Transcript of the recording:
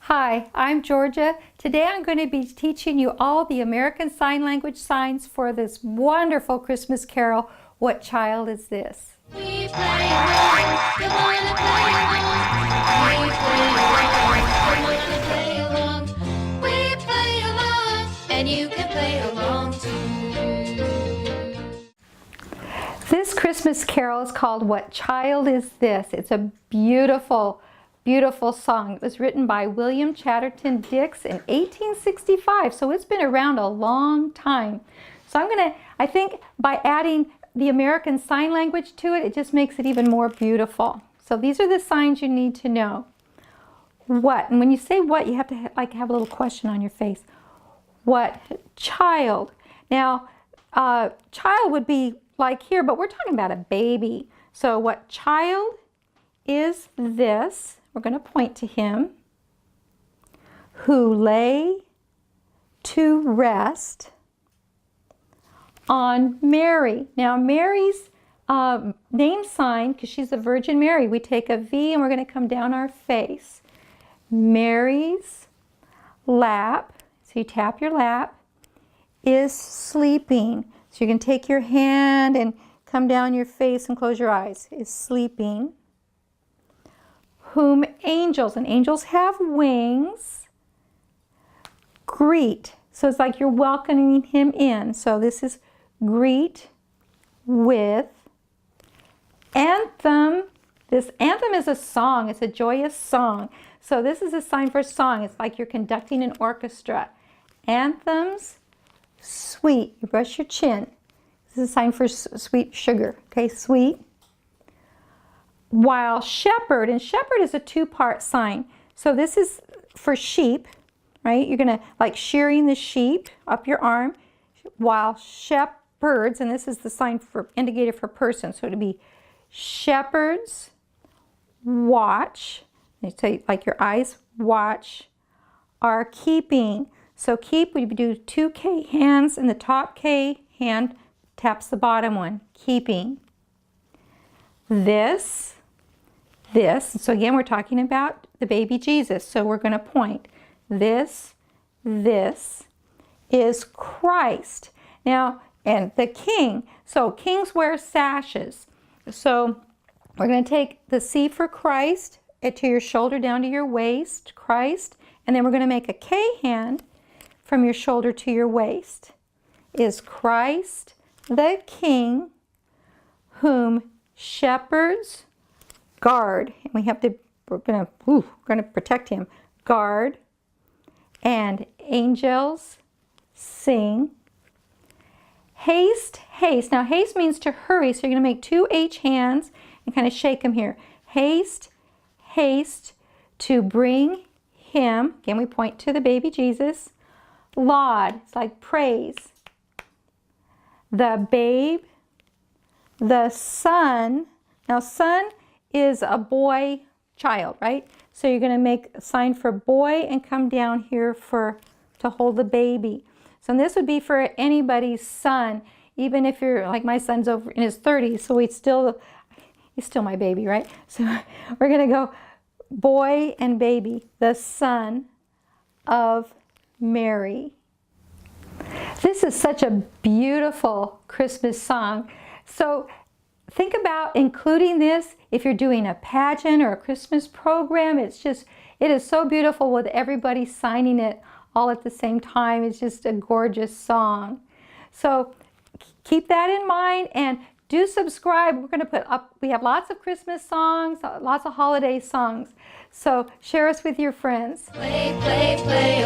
Hi, I'm Georgia. Today I'm going to be teaching you all the American Sign Language signs for this wonderful Christmas carol, What Child Is This? We play along, you wanna play along. We play along, you wanna play along. We play along, and you can play along too. This Christmas carol is called What Child Is This? It's a beautiful song. It was written by William Chatterton Dix in 1865, so it's been around a long time. So I think by adding the American Sign Language to it, it just makes it even more beautiful. So these are the signs you need to know. What, and when you say what, you have to have a little question on your face. What child? Now, child would be like here, but we're talking about a baby. So what child is this? We're going to point to him, who lay to rest on Mary. Now Mary's name sign, because she's the Virgin Mary, we take a V and we're going to come down our face. Mary's lap, so you tap your lap, is sleeping. So you can take your hand and come down your face and close your eyes, is sleeping. Whom angels, and angels have wings, greet. So it's like you're welcoming him in. So this is greet with anthem. This anthem is a song. It's a joyous song. So this is a sign for song. It's like you're conducting an orchestra. Anthems, sweet. You brush your chin. This is a sign for sweet sugar. Okay, sweet. While shepherd, and shepherd is a two-part sign. So this is for sheep, right? You're going to like shearing the sheep up your arm. While shepherds, and this is the sign for indicator for person. So it'd be shepherds watch. You say like your eyes watch are keeping. So keep, we do 2 K hands, and the top K hand taps the bottom one. Keeping. This. So again, we're talking about the baby Jesus. So we're going to point. This is Christ. Now, and the king. So kings wear sashes. So we're going to take the C for Christ to your shoulder down to your waist, Christ. And then we're going to make a K hand from your shoulder to your waist. Is Christ the king whom shepherds guard, and we're gonna protect him. Guard, and angels sing. Haste, haste. Now haste means to hurry, so you're gonna make 2 H hands and kind of shake them here. Haste, haste to bring him. Again, we point to the baby Jesus. Laud, it's like praise. The babe, the son. Now son is a boy child, right? So you're going to make a sign for boy and come down here to hold the baby. So this would be for anybody's son, even if you're like my son's over in his 30s, so he's still my baby, right? So we're going to go boy and baby, the son of Mary. This is such a beautiful Christmas song. So think about including this if you're doing a pageant or a Christmas program. It is so beautiful with everybody signing it all at the same time. It's just a gorgeous song. So keep that in mind and do subscribe. We're going to put up, we have lots of Christmas songs, lots of holiday songs. So share us with your friends. Play, play, play.